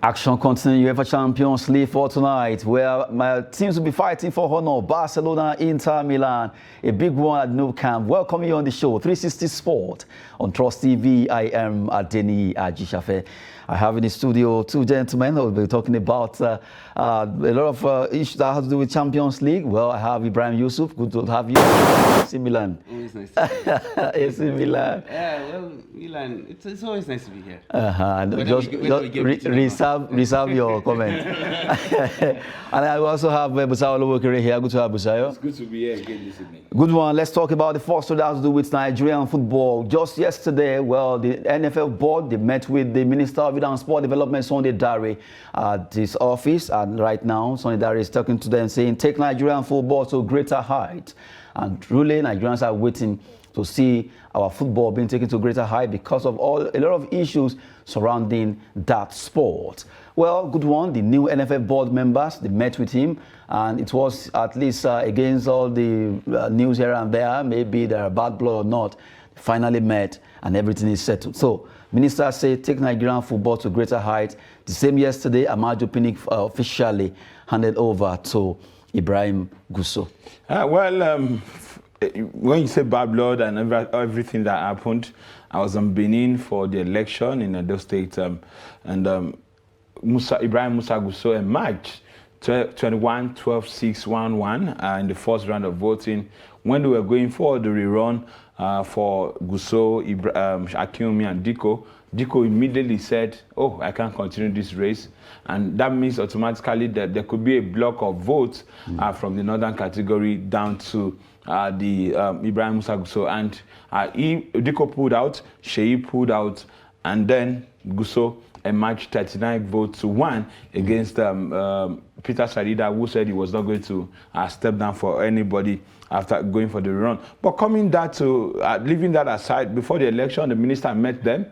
Action continues. UEFA Champions League for tonight, where my teams will be fighting for honor. Barcelona, Inter Milan, a big one at Nou Camp. Welcome you on the show, 360 Sport on Trust TV. I am Adeni Ajishafe. I have in the studio two gentlemen who will be talking about a lot of issues that have to do with Champions League. Well, I have Ibrahim Yusuf. Good to have you. AC Milan. Always nice to be here. AC Milan. Yeah, well, Milan, it's always nice to be here. Reserve your comment. And I also have Busayo Lowokere here. Good to have Busayo. It's good to be here again this evening. Good one. Let's talk about the first one that has to do with Nigerian football. Just yesterday, well, the NFF board, they met with the Minister of Youth and Sport Development, Sunday Dare, at his office. And right now, Sunday Dare is talking to them, saying, take Nigerian football to greater height. And truly, Nigerians are waiting to see our football being taken to greater height because of a lot of issues surrounding that sport. Well, good one. The new NFF board members, they met with him, and it was at least against all the news here and there, maybe they're bad blood or not, they finally met and everything is settled. So, Minister said, take Nigerian football to greater height. The same yesterday, Amaju Pinnick officially handed over to Ibrahim Gusso. When you say bad blood and everything that happened, I was in Benin for the election in Edo State, and Ibrahim Musa Gusso emerged 21-12-6-1-1 in the first round of voting. When they were going for the rerun for Gusso, Akinomi, and Diko immediately said, oh, I can't continue this race. And that means automatically that there could be a block of votes from the northern category down to the Ibrahim Musa Gusso. And Diko pulled out, Sheyi pulled out, and then Gusso emerged 39 votes to 1 against Peter Sarida, who said he was not going to step down for anybody after going for the run. But coming that to, leaving that aside, before the election, the minister met them,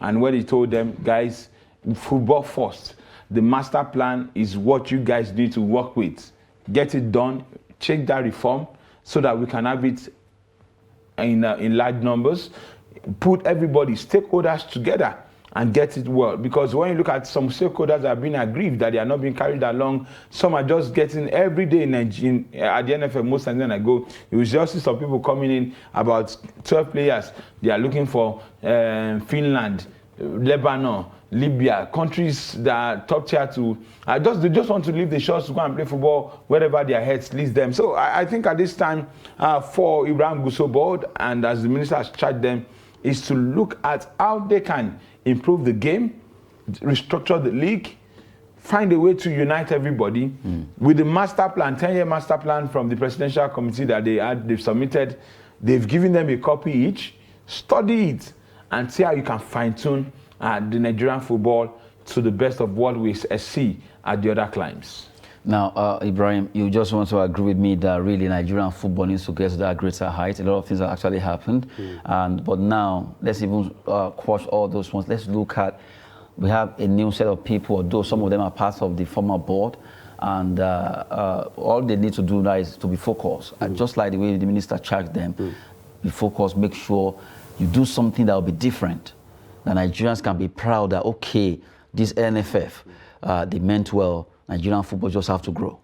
and when he told them, guys, football first. The master plan is what you guys need to work with. Get it done, check that reform, so that we can have it in large numbers, put everybody, stakeholders together, and get it well. Because when you look at some stakeholders that are being aggrieved that they are not being carried along, some are just getting every day at the NFF. Most times when I go, you will just see some people coming in, about 12 players. They are looking for Finland, Lebanon, Libya, countries that are top tier to, they just want to leave the shores to go and play football wherever their heads leads them. So I think at this time, for Ibrahim Gusso board, and as the minister has charged them, is to look at how they can improve the game, restructure the league, find a way to unite everybody with the master plan, 10-year master plan from the presidential committee that they've submitted. They've given them a copy each. Study it and see how you can fine-tune the Nigerian football to the best of what we see at the other climes. Now, Ibrahim, you just want to agree with me that really Nigerian football needs to get to that greater height. A lot of things have actually happened. But now, let's even quash all those ones. Let's look at, we have a new set of people, although some of them are part of the former board. And all they need to do now is to be focused. And just like the way the minister charged them, be focused, make sure you do something that will be different. The Nigerians can be proud that, okay, this NFF, they meant well. Nigerian football just have to grow.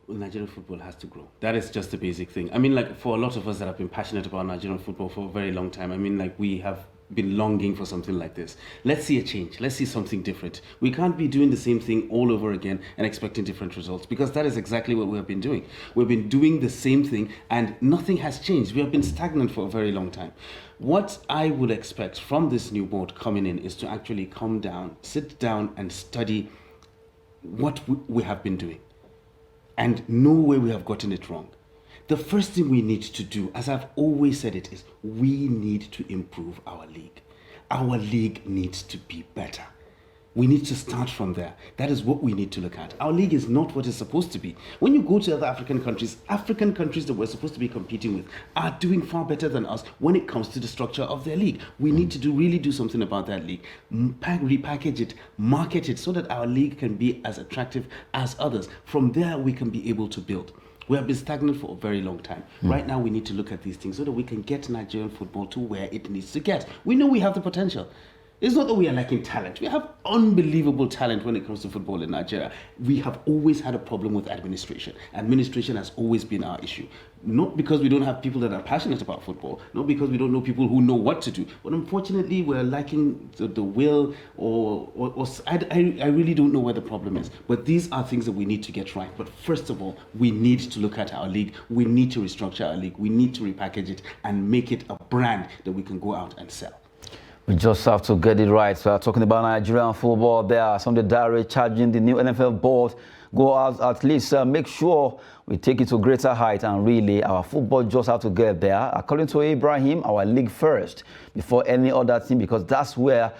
Well, Nigerian football has to grow. That is just the basic thing. I mean, like, for a lot of us that have been passionate about Nigerian football for a very long time, I mean, like, we have been longing for something like this. Let's see a change. Let's see something different. We can't be doing the same thing all over again and expecting different results, because that is exactly what we have been doing. We've been doing the same thing and nothing has changed. We have been stagnant for a very long time. What I would expect from this new board coming in is to actually come down, sit down and study what we have been doing and know where we have gotten it wrong. The first thing we need to do, as I've always said it, is we need to improve our league. Our league needs to be better. We need to start from there. That is what we need to look at. Our league is not what it's supposed to be. When you go to other African countries that we're supposed to be competing with are doing far better than us when it comes to the structure of their league. We need to really do something about that league. Repackage it, market it, so that our league can be as attractive as others. From there, we can be able to build. We have been stagnant for a very long time. Right now, we need to look at these things so that we can get Nigerian football to where it needs to get. We know we have the potential. It's not that we are lacking talent. We have unbelievable talent when it comes to football in Nigeria. We have always had a problem with administration. Administration has always been our issue. Not because we don't have people that are passionate about football, not because we don't know people who know what to do, but unfortunately we're lacking the will I really don't know where the problem is. But these are things that we need to get right. But first of all, we need to look at our league. We need to restructure our league. We need to repackage it and make it a brand that we can go out and sell. We just have to get it right. So, talking about Nigerian football, there are some of the direct charging the new NFF board. Go out, at least make sure we take it to greater height, and really our football just have to get there. According to Ibrahim, our league first before any other thing, because that's where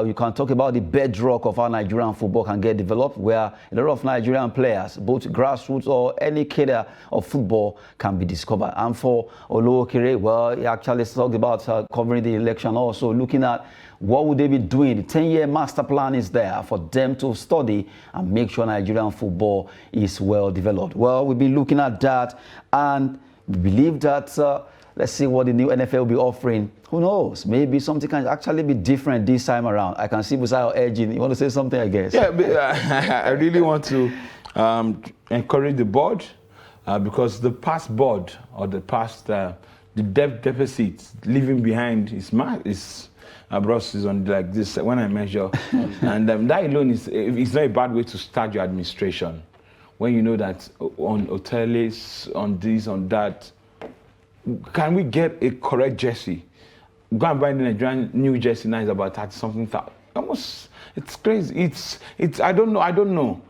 you can talk about the bedrock of how Nigerian football can get developed, where a lot of Nigerian players, both grassroots or any cadre of football, can be discovered. And for Oluokere, well, he actually talked about covering the election, also looking at what would they be doing. The 10-year master plan is there for them to study and make sure Nigerian football is well developed. Well, we'll be looking at that, and we believe that let's see what the new NFL will be offering. Who knows? Maybe something can actually be different this time around. I can see Busayo edging. You want to say something, I guess? Yeah, but, I really want to encourage the board because the past board or the past the debt deficit leaving behind is Bros is on like this when I measure, and that alone is not a bad way to start your administration. When you know that on hotels, on this, on that, can we get a correct jersey? Go and buy the Nigerian new jersey now is about 30-something thousand. Almost, it's crazy. It's. I don't know.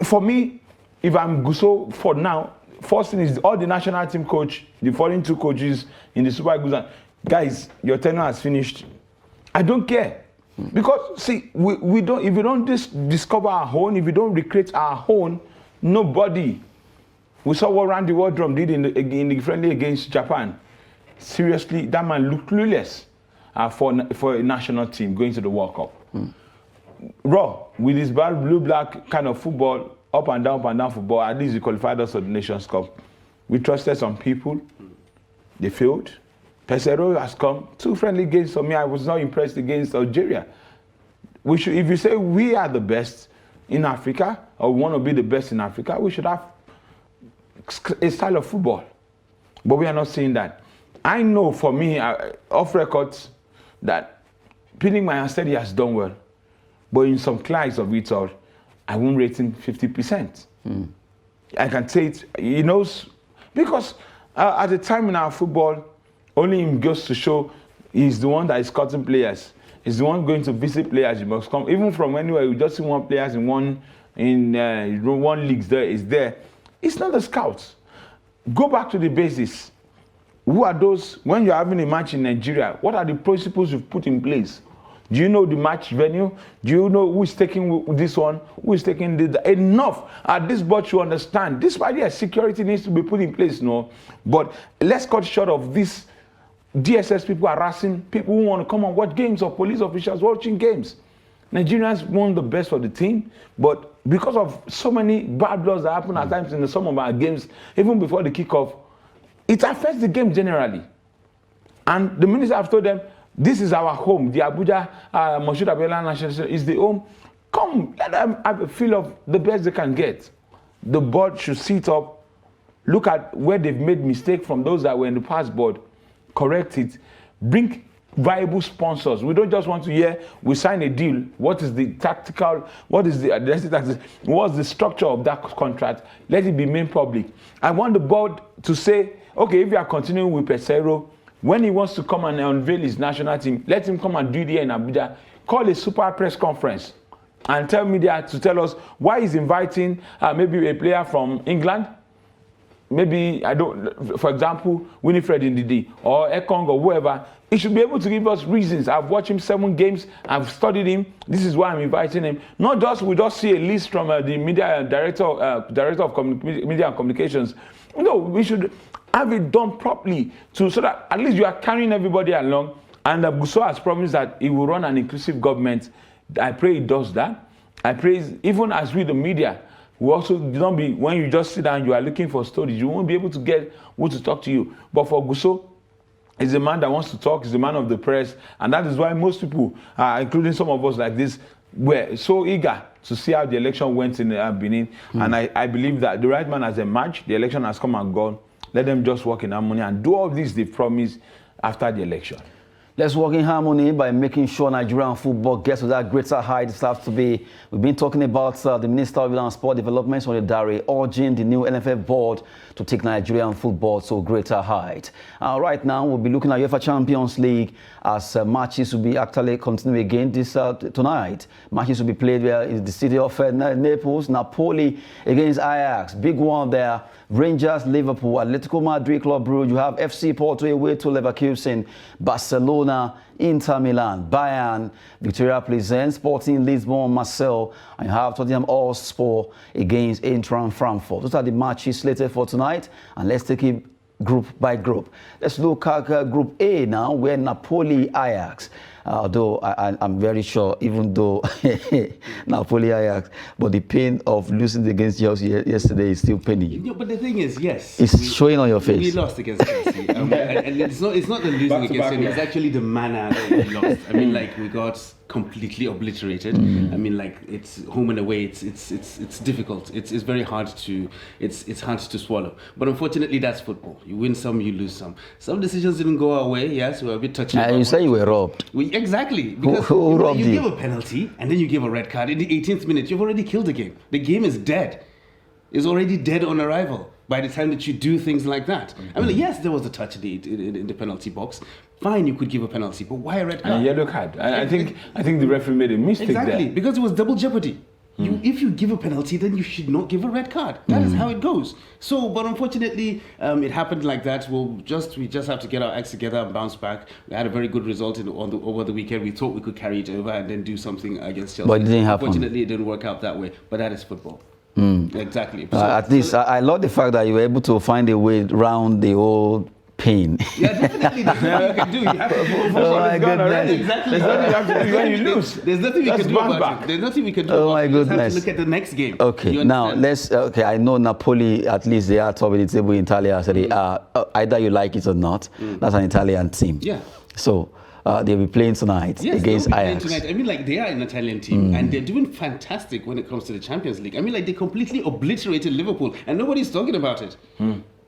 For me, if I'm Guso for now, first thing is all the national team coach, the foreign two coaches in the Super Eagles. Guys, your tenure has finished. I don't care. Because, see, we don't, if we don't discover our own, if we don't recreate our own, nobody. We saw what Randy Wardrum did in the friendly against Japan. Seriously, that man looked clueless for a national team going to the World Cup. Raw, with this blue-black kind of football, up and down football, at least we qualified us for the Nations Cup. We trusted some people. They failed. Pesero has come. 2 friendly games for me. I was not impressed against Algeria. We should, if you say we are the best in Africa, or want to be the best in Africa, we should have a style of football. But we are not seeing that. I know for me, off records, that Pinning my steady has done well. But in some clients of it all, I won't rate him 50%. I can say it, he knows, because at the time in our football, only him goes to show he's the one that is cutting players. He's the one going to visit players. You must come, even from anywhere. You just see one players in one league there is there. It's not the scouts. Go back to the basis. Who are those? When you're having a match in Nigeria, what are the principles you've put in place? Do you know the match venue? Do you know who is taking this one? Who is taking this? Enough. At this board you understand. This idea security needs to be put in place, no? But let's cut short of this. DSS people harassing people who want to come and watch games, or police officials watching games. Nigerians want the best for the team, but because of so many bad laws that happen at times in some of our games, even before the kickoff, it affects the game generally. And the minister have told them, this is our home. The Abuja Moshood Abiola National is the home. Come, let them have a feel of the best they can get. The board should sit up, look at where they've made mistakes from those that were in the past board, correct it, bring viable sponsors. We don't just want to hear, we sign a deal. What is the tactical, what's the structure of that contract? Let it be made public. I want the board to say, okay, if you are continuing with Pesero, when he wants to come and unveil his national team, let him come and do it here in Abuja. Call a super press conference and tell media to tell us why he's inviting maybe a player from England, maybe, for example, Winifred Ndidi or Ekong or whoever. He should be able to give us reasons. I've watched him 7 games. I've studied him. This is why I'm inviting him. Not just, we just see a list from the media director of media and communications. No, we should have it done properly so that at least you are carrying everybody along. And Guso has promised that he will run an inclusive government. I pray he does that. I pray, even as we, the media, we also don't be, when you just sit down, you are looking for stories, you won't be able to get who to talk to you. But for Guso, He's a man that wants to talk. He's a man of the press. And that is why most people, including some of us like this, were so eager to see how the election went in Benin. And I believe that the right man has emerged. The election has come and gone. Let them just work in harmony and do all this they promised after the election. Let's work in harmony by making sure Nigerian football gets to that greater height it has to be. We've been talking about the Minister of Youth and Sport Development, on the Dare, urging the new NFF board to take Nigerian football to a greater height. Right now, we'll be looking at UEFA Champions League as matches will be actually continuing again this tonight. Matches will be played in the city of Naples. Napoli against Ajax. Big one there. Rangers, Liverpool, Atletico Madrid, Club Brugge. You have FC Porto away to Leverkusen, Barcelona, Inter Milan, Bayern, Victoria Pleasant, Sporting Lisbon, Marseille, and you have Tottenham Hotspur against Eintracht Frankfurt. Those are the matches slated for tonight, and let's take it group by group. Let's look at Group A now, where Napoli, Ajax. Though I'm very sure, even though Napoli, Ajax, but the pain of losing against Chelsea yesterday is still paining. No, but the thing is, yes, it's showing on your face. We lost against Chelsea, and it's not the losing against Chelsea. It's actually the manner that we lost. I mean, like, we got completely obliterated. I mean, like, it's home and away. It's difficult. It's very hard to hard to swallow. But unfortunately, that's football. You win some, you lose some. Some decisions didn't go our way. Yes, we were a bit touchy. You say you were robbed. Exactly, because you give a penalty and then you give a red card in the 18th minute. You've already killed the game. The game is dead. It's already dead on arrival by the time that you do things like that. I mean, yes, there was a touch in the penalty box. Fine, you could give a penalty, but why a red card? And a yellow card. I think the referee made a mistake exactly, there. because it was double jeopardy. If you give a penalty, then you should not give a red card. That is how it goes. So, but unfortunately, it happened like that. We just have to get our acts together and bounce back. We had a very good result over the weekend. We thought we could carry it over and then do something against Chelsea. But it didn't happen. Unfortunately, it didn't work out that way. But that is football. Exactly. At least I love the fact that you were able to find a way around the old pain. Yeah, definitely. There's nothing you can do. You have to move forward. Oh my goodness. Exactly. There's nothing you have to do when you lose. There's nothing we can do about it. There's nothing we can do Oh about my it. We just have goodness. to look at the next game. Okay, now let's. Okay, I know Napoli. At least they are top of the table in Italy. So they are either you like it or not. That's an Italian team. Yeah. So they'll be playing tonight against Ajax. Tonight. I mean, like, they are an Italian team and they're doing fantastic when it comes to the Champions League. I mean, like, they completely obliterated Liverpool and nobody's talking about it.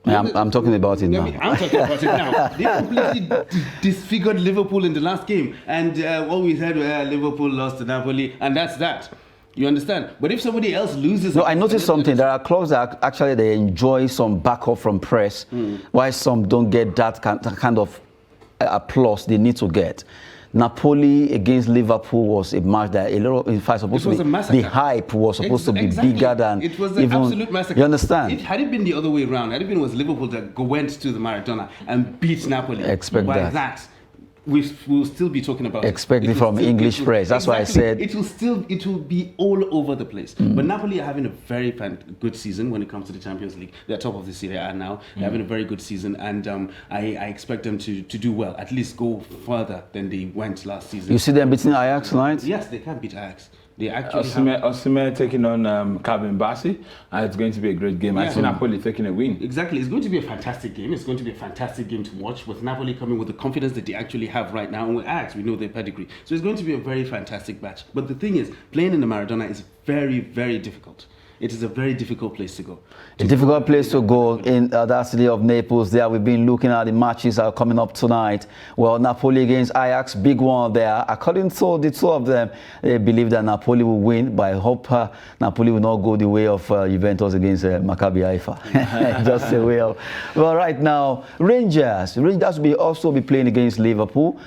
I'm talking about it now. I'm talking about it now. They completely disfigured Liverpool in the last game, and all we said, Liverpool lost to Napoli, and that's that. You understand? But if somebody else loses... No, I noticed something. There are clubs that actually they enjoy some backup from press, while some don't get that kind of applause they need to get. Napoli against Liverpool was a match that in fact supposed to be, the hype was supposed to be bigger than it was an even, absolute massacre. You understand? Had it been the other way around, had it been was Liverpool that went to the Maradona and beat Napoli, expect by that. We'll still be talking about expect it from English press. That's why I said it will be all over the place. But Napoli are having a very good season when it comes to the Champions League. They're top of the Serie A now. They're having a very good season, and I expect them to do well. At least go further than they went last season. You see them beating Ajax tonight? Yes, they can beat Ajax. They actually Osimhen taking on Calvin Bassey, and it's going to be a great game. I see Napoli taking a win. Exactly, it's going to be a fantastic game. It's going to be a fantastic game to watch, with Napoli coming with the confidence that they actually have right now, and with Ajax, we know their pedigree. So it's going to be a very fantastic match. But the thing is, playing in the Maradona is very, very difficult. It is a very difficult place to go. A difficult place to go in that city of Naples. There we've been looking at the matches that are coming up tonight. Well, Napoli against Ajax, big one there. According to the two of them, they believe that Napoli will win, but I hope Napoli will not go the way of Juventus against Maccabi Haifa. Just the way of. Well, right now, Rangers will also be playing against Liverpool.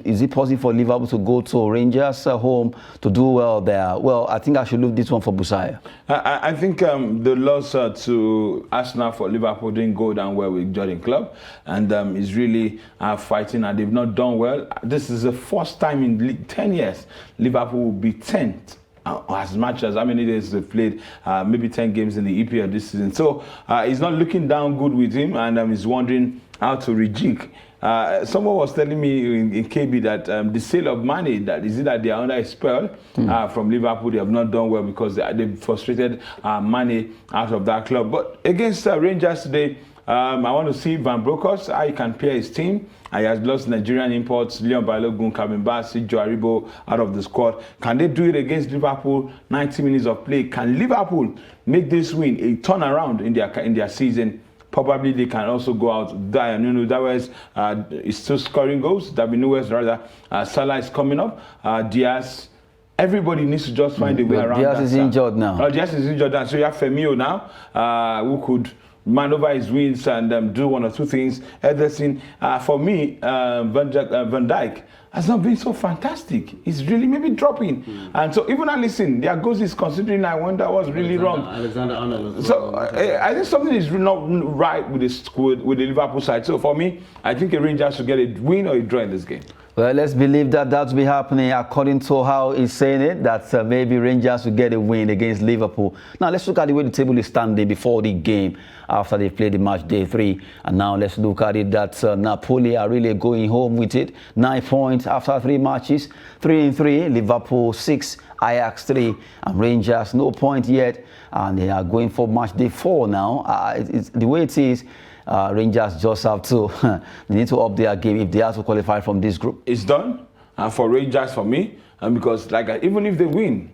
Is it possible for Liverpool to go to Rangers home to do well there? Well, I think I should leave this one for Busaya. I think the loss to Arsenal for Liverpool didn't go down well with Jordan Klopp, and is really fighting, and they've not done well. This is the first time in 10 years Liverpool will be 10th. As much as how many days they've played, maybe 10 games in the EPL this season. So it's not looking down good with him, and he's wondering how to rejig. Someone was telling me in KB that the sale of money, that they are under a spell from Liverpool. They have not done well because they've frustrated money out of that club. But against Rangers today, I want to see Van Bronckhorst, how he can pair his team. He has lost Nigerian imports, Leon Balogun, Kevin Bassey, Joe Aribo out of the squad. Can they do it against Liverpool? 90 minutes of play. Can Liverpool make this win a turnaround in their season? Probably they can also go out. Dawes is still scoring goals. David Nunes rather. Salah is coming up. Diaz. Everybody needs to just find a way around Diaz that. is injured now. Diaz is injured now. So you have Firmino now, who could man over his wings and do one or two things. Ederson, for me, Van Dijk has not been so fantastic. He's really maybe dropping. And so even Alisson, their goals is considering, I wonder what's really wrong. Alexander-Arnold. So I think something is not right with the Liverpool side. So for me, I think a Rangers should get a win or a draw in this game. Well, let's believe that will be happening according to how he's saying it, that maybe Rangers will get a win against Liverpool. Now, let's look at the way the table is standing before the game, after they played the match day 3. And now let's look at it that Napoli are really going home with it. 9 points after 3 matches, 3-3, Liverpool 6, Ajax 3, and Rangers no point yet. And they are going for match day 4 now. The way it is, Rangers just have to, they need to up their game if they have to qualify from this group. It's done for Rangers, for me, and because even if they win,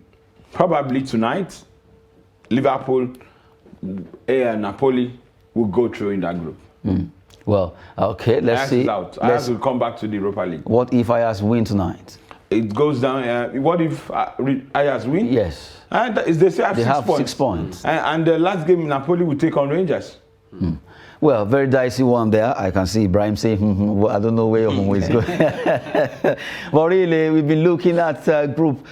probably tonight, Liverpool and Napoli will go through in that group. Well, okay, let's see. Ajax will come back to the Europa League. What if Ajax win tonight? It goes down. What if Ajax win? Yes. And they say They have 6 6 points. And the last game, Napoli will take on Rangers. Well, very dicey one there. I can see Ibrahim saying, well, I don't know where your home is going. But really, we've been looking at Group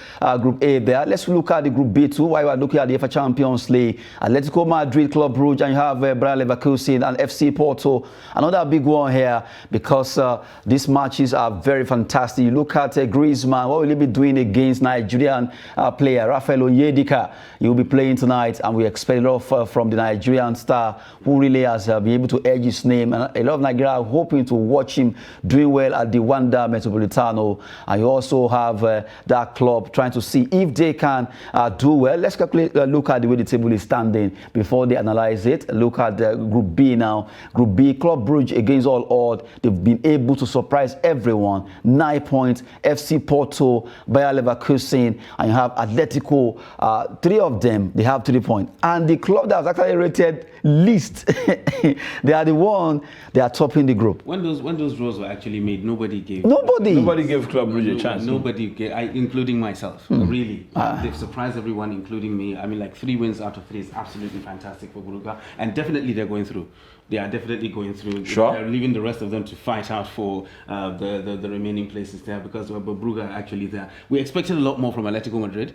A there. Let's look at the Group B too. While we're looking at the UEFA Champions League, Atletico Madrid, Club Brugge, and you have Bayer Leverkusen and FC Porto. Another big one here because these matches are very fantastic. You look at Griezmann, what will he be doing against Nigerian player Rafael Onyedika? He will be playing tonight, and we expect a lot from the Nigerian star who really has been able to edge his name, and a lot of Nigeria are hoping to watch him doing well at the Wanda Metropolitano. And you also have that club trying to see if they can do well. Let's quickly look at the way the table is standing before they analyze it. Look at Group B now. Group B, Club Brugge against all odds. They've been able to surprise everyone. 9 points. FC Porto, Bayer Leverkusen, and you have Atletico. 3 of them, they have 3 points. And the club that was actually rated least, they are the one, they are topping the group. When those draws were actually made, nobody gave Club Brugge a chance. Nobody gave, including myself. Really, they've surprised everyone, including me. I mean, 3 wins out of 3 is absolutely fantastic for Brugge, and definitely they're going through. They are definitely going through. Sure. They're leaving the rest of them to fight out for the remaining places there, because Brugge are actually there. We expected a lot more from Atletico Madrid.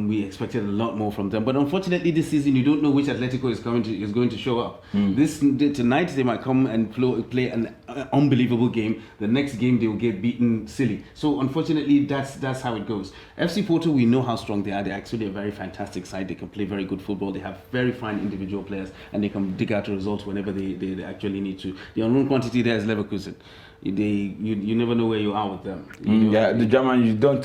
We expected a lot more from them, but unfortunately this season you don't know which Atletico is going to show up. Tonight they might come and play an unbelievable game. The next game they will get beaten silly. So unfortunately that's how it goes. FC Porto, we know how strong they are. They're actually a very fantastic side. They can play very good football. They have very fine individual players, and they can dig out a result whenever they actually need to. The unknown quantity there is Leverkusen. You never know where you are with them. The German, you don't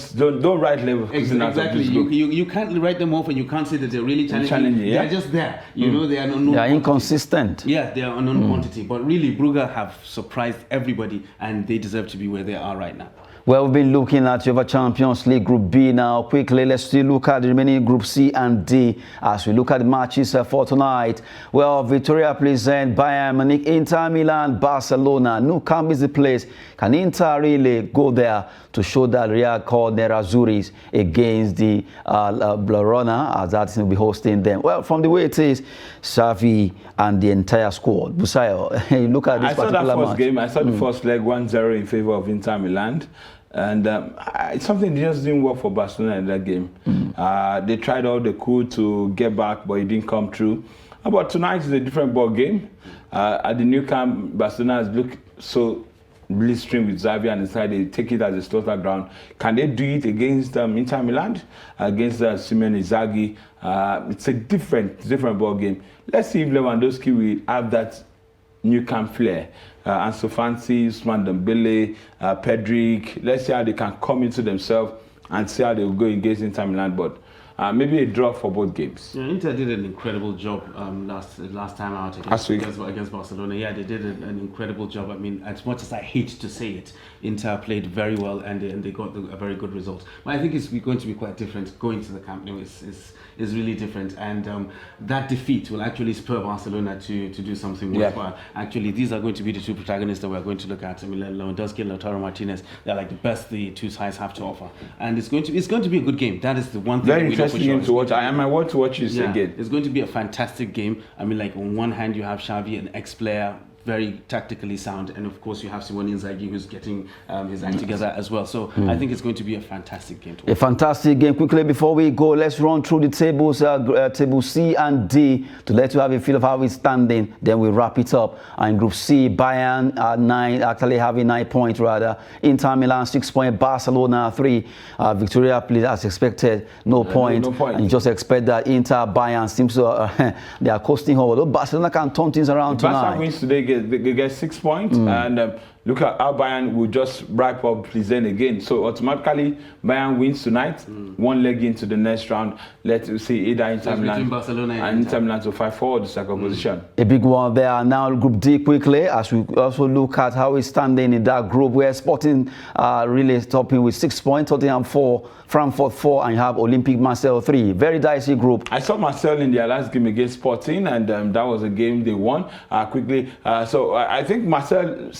write Leverkusen out of this group. You can't write them off, and you can't say that they're really challenging. Yeah. They're just there. You know, they are unknown. They are inconsistent. Yeah, they are unknown quantity. But really, Brugge have surprised everybody, and they deserve to be where they are right now. Well, we've been looking at UEFA Champions League Group B now. Quickly, let's still look at the remaining Group C and D as we look at the matches for tonight. Well, Victoria present Bayern Munich, Inter Milan, Barcelona. Nou Camp is the place. Can Inter really go there to show that Real called Nerazzurris against the Blaugrana, as that will be hosting them? Well, from the way it is, Xavi and the entire squad. Busayo, you look at this particular match. Game. I saw the first leg 1-0 in favor of Inter Milan. And it's something that just didn't work for Barcelona in that game. They tried all they could to get back, but it didn't come through. But tonight is a different ball game. At the Nou Camp, Barcelona has looked so blistering with Xavi and decided they take it as a slaughter ground. Can they do it against Inter Milan, against Simone Inzaghi? It's a different ball game. Let's see if Lewandowski will have that Nou Camp flair. Ansu Fati, Ousmane Dembele, Pedri. Let's see how they can come into themselves and see how they will go against Inter Milan. But maybe a draw for both games. Yeah, Inter did an incredible job last time out against Barcelona. Yeah, they did an incredible job. I mean, as much as I hate to say it, Inter played very well and they got a very good result. But I think it's going to be quite different. Going to the Camp Nou is really different, and that defeat will actually spur Barcelona to do something worthwhile. Actually, these are going to be the two protagonists that we're going to look at. I mean, Lewandowski and Lautaro Martinez, they're like the best the two sides have to offer, and it's going to be a good game. That is the one thing. Very interesting game to watch. I might want to watch it again. It's going to be a fantastic game. I mean, like on one hand you have Xavi, an ex-player, very tactically sound, and of course you have Simone Inzaghi, who's getting his act together as well. So I think it's going to be a fantastic game to watch. A fantastic game. Quickly before we go, let's run through the tables, table C and D, to let you have a feel of how we're standing. Then we wrap it up. And Group C, Bayern having 9 points rather. Inter Milan 6 points, Barcelona 3. Victoria played as expected, no point. And you just expect that Inter Bayern seems to they are coasting over. Though Barcelona can turn things around tonight. Barcelona wins today. They get 6 points, and look at how Bayern will just wrap up Plizen again. So automatically, Bayern wins tonight, one leg into the next round. Let's see either Inter Milan and Inter Milan to fight forward the second position. A big one there. Now Group D quickly, as we also look at how we're standing in that group, where Sporting really topping with 6 points, Tottenham 4, Frankfurt 4, and you have Olympic Marseille 3. Very dicey group. I saw Marseille in their last game against Sporting, and that was a game they won quickly. So I think Marseille,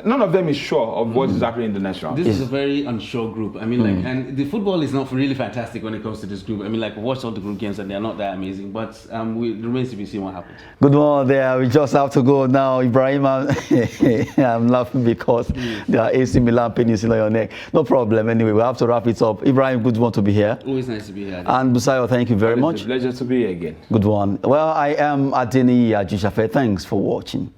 none of them is sure of what is happening in the next round. This is a very unsure group. I mean, like, and the football is not really fantastic when it comes to this group. I mean, like, watch all the group games and they're not that amazing, but it remains to be seen what happens. Good one there. We just have to go now, Ibrahim. I'm laughing because there are AC Milan pennies in your neck. No problem. Anyway, we have to wrap it up. Ibrahim, good one to be here. Always nice to be here. And Busayo, thank you very much. It's a pleasure to be here again. Good one. Well, I am Adeni Ajishafe. Thanks for watching.